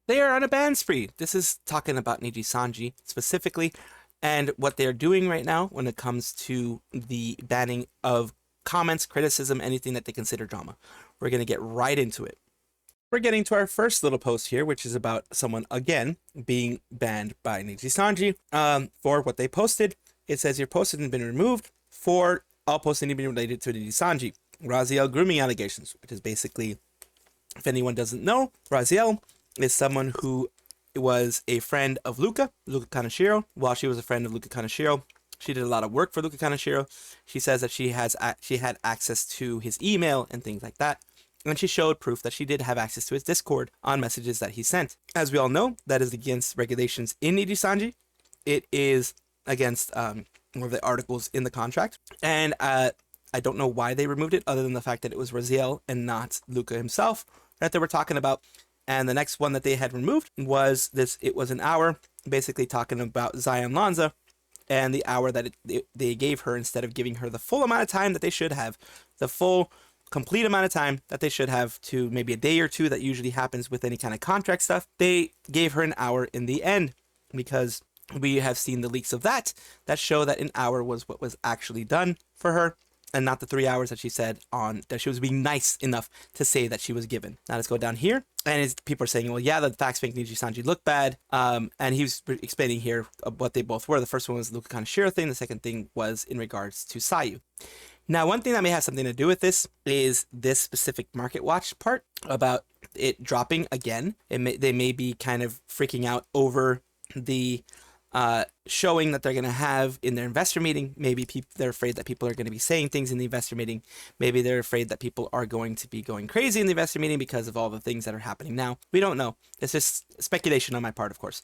They are on a ban spree. This is talking about Nijisanji specifically and what they're doing right now when it comes to the banning of comments, criticism, anything that they consider drama. We're going to get right into it. We're getting to our first little post here, which is about someone, again, being banned by Nijisanji for what they posted. It says your post has been removed for all posting being related to Nijisanji. Raziel grooming allegations, which is basically, if anyone doesn't know, Raziel is someone who was a friend of Luca Kaneshiro. While she was a friend of Luca Kaneshiro, she did a lot of work for Luca Kaneshiro. She says that she had access to his email and things like that. And she showed proof that she did have access to his Discord on messages that he sent. As we all know, that is against regulations in Nijisanji. It is against one of the articles in the contract. And I don't know why they removed it, other than the fact that it was Raziel and not Luca himself that they were talking about. And the next one that they had removed was this. It was an hour basically talking about Zaion Lanza and the hour that they gave her, instead of giving her the full amount of time that they should have, the full complete amount of time that they should have to maybe a day or two that usually happens with any kind of contract stuff. They gave her an hour in the end, because we have seen the leaks of that show that an hour was what was actually done for her, and not the 3 hours that she said on that she was being nice enough to say that she was given. Now let's go down here, and people are saying, well, yeah, the facts make Nijisanji look bad, and he was explaining here what they both were. The first one was the Luca Kaneshiro thing. The second thing was in regards to Sayu. Now, one thing that may have something to do with this is this specific market watch part about it dropping again. They may be kind of freaking out over the showing that they're going to have in their investor meeting. Maybe they're afraid that people are going to be saying things in the investor meeting. Maybe they're afraid that people are going to be going crazy in the investor meeting because of all the things that are happening now. We don't know. It's just speculation on my part, of course.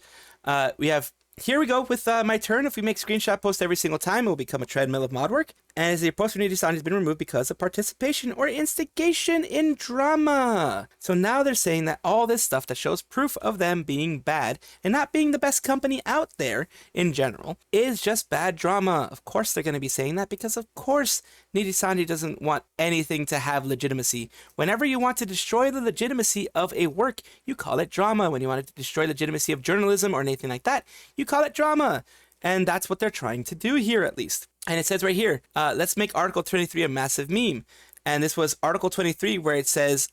Here we go with my turn. If we make screenshot posts every single time, it will become a treadmill of mod work. And as the post for Nijisanji has been removed because of participation or instigation in drama. So now they're saying that all this stuff that shows proof of them being bad and not being the best company out there in general is just bad drama. Of course they're going to be saying that, because of course Nijisanji doesn't want anything to have legitimacy. Whenever you want to destroy the legitimacy of a work, you call it drama. When you want to destroy legitimacy of journalism or anything like that, you call it drama. And that's what they're trying to do here, at least. And it says right here, let's make Article 23 a massive meme. And this was Article 23, where it says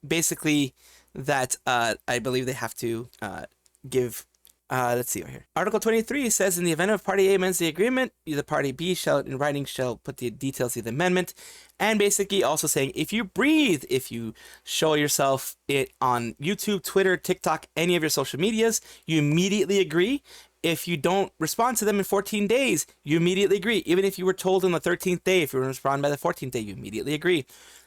basically that I believe they have to give, let's see right here. Article 23 says, in the event of Party A amends the agreement, the Party B shall, in writing, shall put the details of the amendment. And basically also saying, if you breathe, if you show yourself it on YouTube, Twitter, TikTok, any of your social medias, you immediately agree. If you don't respond to them in 14 days, you immediately agree. Even if you were told on the 13th day, if you were to respond by the 14th day, you immediately agree.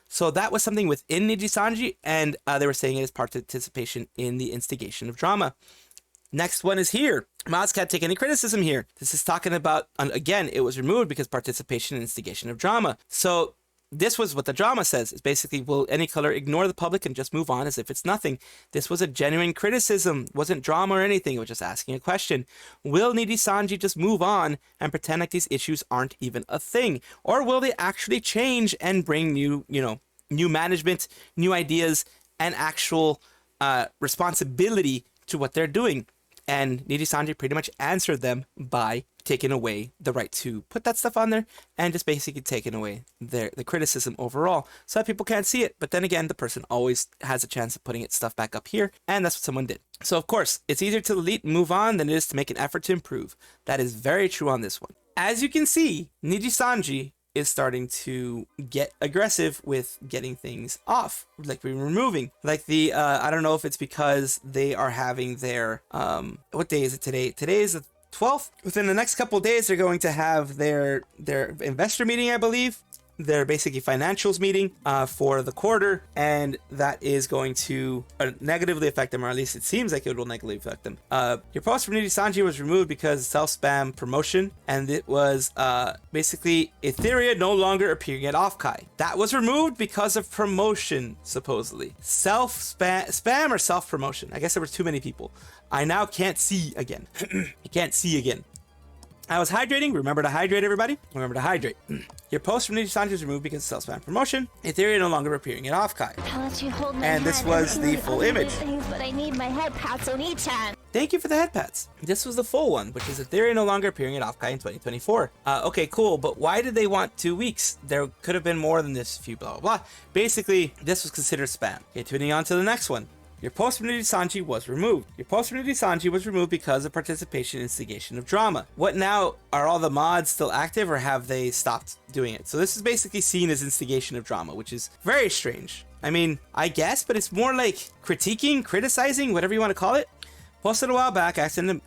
So that was something within Nijisanji, and they were saying it is participation in the instigation of drama. Next one is here. Mods can't take any criticism here. This is talking about, again, it was removed because participation in instigation of drama. So this was what the drama says. It's basically, will any color ignore the public and just move on as if it's nothing? This was a genuine criticism. It wasn't drama or anything. It was just asking a question. Will Nijisanji just move on and pretend like these issues aren't even a thing? Or will they actually change and bring new management, new ideas, and actual responsibility to what they're doing? And Nijisanji pretty much answered them by taking away the right to put that stuff on there, and just basically taking away the criticism overall, so that people can't see it. But then again, the person always has a chance of putting its stuff back up here, and that's what someone did. So of course, it's easier to delete and move on than it is to make an effort to improve. That is very true on this one. As you can see, Nijisanji is starting to get aggressive with getting things off, like removing, like the I don't know if it's because they are having their what day is it today? Today is the 12th. Within the next couple of days, they're going to have their investor meeting, I believe. Their basically financials meeting for the quarter, and that is going to negatively affect them, or at least it seems like it will negatively affect them. Your post from Nijisanji was removed because self-spam promotion, and it was basically Etheria no longer appearing at Offkai. That was removed because of promotion, supposedly. Spam or self-promotion. I guess there were too many people. I now can't see again. I can't see again. I was hydrating. Remember to hydrate, everybody. Remember to hydrate. Your post from Nijisanji was removed because of self-spam promotion. In theory, no longer appearing at Offkai. I'll let you hold my And this hand. was the Really full ugly image. Things, but I need my head pats on each hand. Thank you for the head pats. This was the full one, which is in theory no longer appearing at Offkai in 2024. Okay, cool, but why did they want 2 weeks? There could have been more than this, few blah, blah, blah. Basically, this was considered spam. Okay, tuning on to the next one. Your post from Nijisanji was removed. Your post from Nijisanji was removed because of participation in instigation of drama. What now? Are all the mods still active or have they stopped doing it? So this is basically seen as instigation of drama, which is very strange. I mean, I guess, but it's more like critiquing, criticizing, whatever you want to call it. Posted a while back asking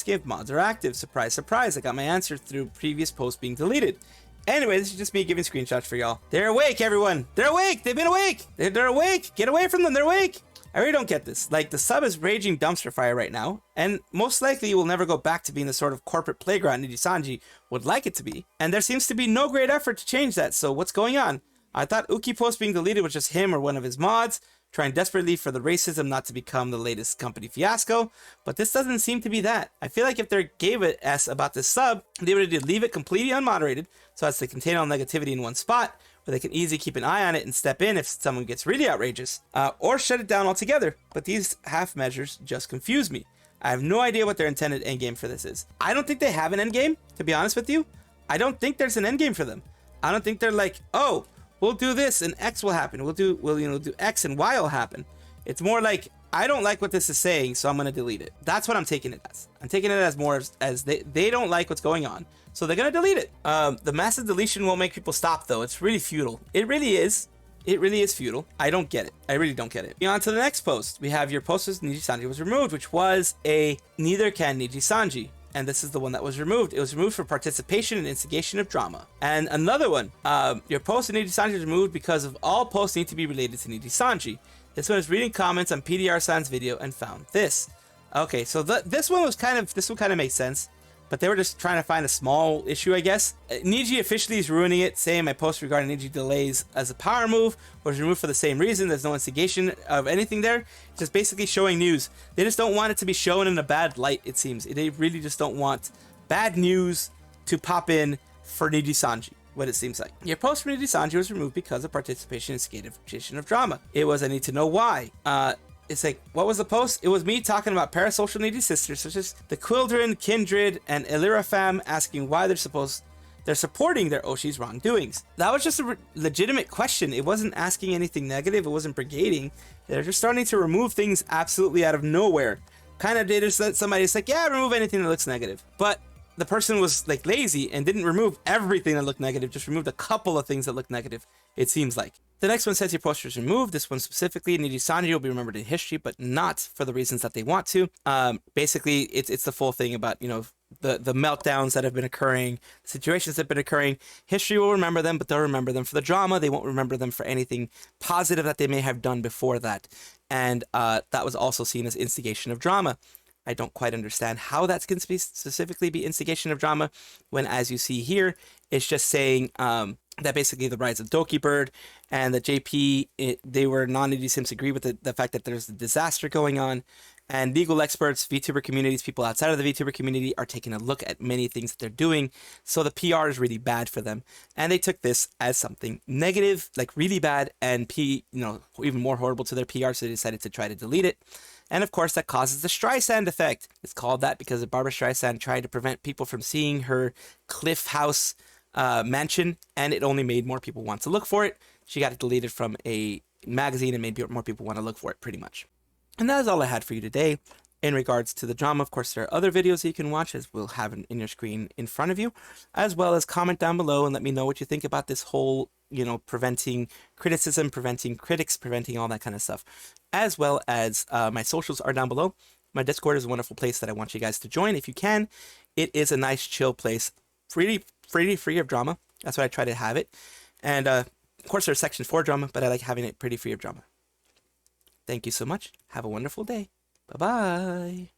if mods are active. Surprise, surprise. I got my answer through previous posts being deleted. Anyway, this is just me giving screenshots for y'all. They're awake, everyone. They're awake. They've been awake. They're awake. Get away from them. They're awake. I really don't get this. Like, the sub is raging dumpster fire right now, and most likely it will never go back to being the sort of corporate playground Nijisanji would like it to be. And there seems to be no great effort to change that, so what's going on? I thought Uki post being deleted was just him or one of his mods, trying desperately for the racism not to become the latest company fiasco, but this doesn't seem to be that. I feel like if they gave a S about this sub, they would leave it completely unmoderated, so as to contain all negativity in one spot, where they can easily keep an eye on it and step in if someone gets really outrageous, or shut it down altogether. But these half measures just confuse me. I have no idea what their intended endgame for this is. I don't think they have an endgame, to be honest with you. I don't think there's an endgame for them. I don't think they're like, oh, we'll do this and X will happen. We'll do X and Y will happen. It's more like, I don't like what this is saying, so I'm going to delete it. That's what I'm taking it as. I'm taking it as more as they don't like what's going on, so they're going to delete it. The massive deletion won't make people stop, though. It's really futile. It really is. It really is futile. I don't get it. I really don't get it. On to the next post. We have your post as Nijisanji was removed, which was a neither can Nijisanji. And this is the one that was removed. It was removed for participation and instigation of drama. And another one, your post in Nijisanji was removed because of all posts need to be related to Nijisanji. This one is reading comments on PDR-san's video and found this. Okay, so this one kind of makes sense, but they were just trying to find a small issue, I guess. Niji officially is ruining it, saying my post regarding Niji delays as a power move was removed for the same reason. There's no instigation of anything there. It's just basically showing news. They just don't want it to be shown in a bad light, it seems. They really just don't want bad news to pop in for Nijisanji, what it seems like. Your post for Nijisanji was removed because of participation in instigation of drama. It was I need to know why. It's like, what was the post? It was me talking about parasocial needy sisters such as the Quildren, Kindred, and Elira fam, asking why they're supporting their Oshi's wrongdoings. That was just a legitimate question. It wasn't asking anything negative. It wasn't brigading. They're just starting to remove things absolutely out of nowhere. Kind of did somebody's like, yeah, remove anything that looks negative. But the person was like lazy and didn't remove everything that looked negative, just removed a couple of things that looked negative, it seems like. The next one says your poster is removed. This one specifically, Nijisanji will be remembered in history, but not for the reasons that they want to. Basically, it's the full thing about, you know, the meltdowns that have been occurring, situations that have been occurring. History will remember them, but they'll remember them for the drama. They won't remember them for anything positive that they may have done before that. And that was also seen as instigation of drama. I don't quite understand how that can specifically be instigation of drama when, as you see here, it's just saying that basically the rise of dokibird and the JP, they were non-Niji agree with the fact that there's a disaster going on. And legal experts, VTuber communities, people outside of the VTuber community are taking a look at many things that they're doing. So the PR is really bad for them. And they took this as something negative, like really bad, and even more horrible to their PR. So they decided to try to delete it. And of course, that causes the Streisand effect. It's called that because Barbara Streisand tried to prevent people from seeing her cliff house mansion, and it only made more people want to look for it. She got it deleted from a magazine and made more people want to look for it, pretty much. And that is all I had for you today in regards to the drama. Of course, there are other videos that you can watch, as we'll have in your screen in front of you, as well as comment down below and let me know what you think about this whole, preventing criticism, preventing critics, preventing all that kind of stuff, as well as my socials are down below. My Discord is a wonderful place that I want you guys to join if you can. It is a nice, chill place, free of drama. That's why I try to have it. And of course, there's section for drama, but I like having it pretty free of drama. Thank you so much. Have a wonderful day. Bye-bye.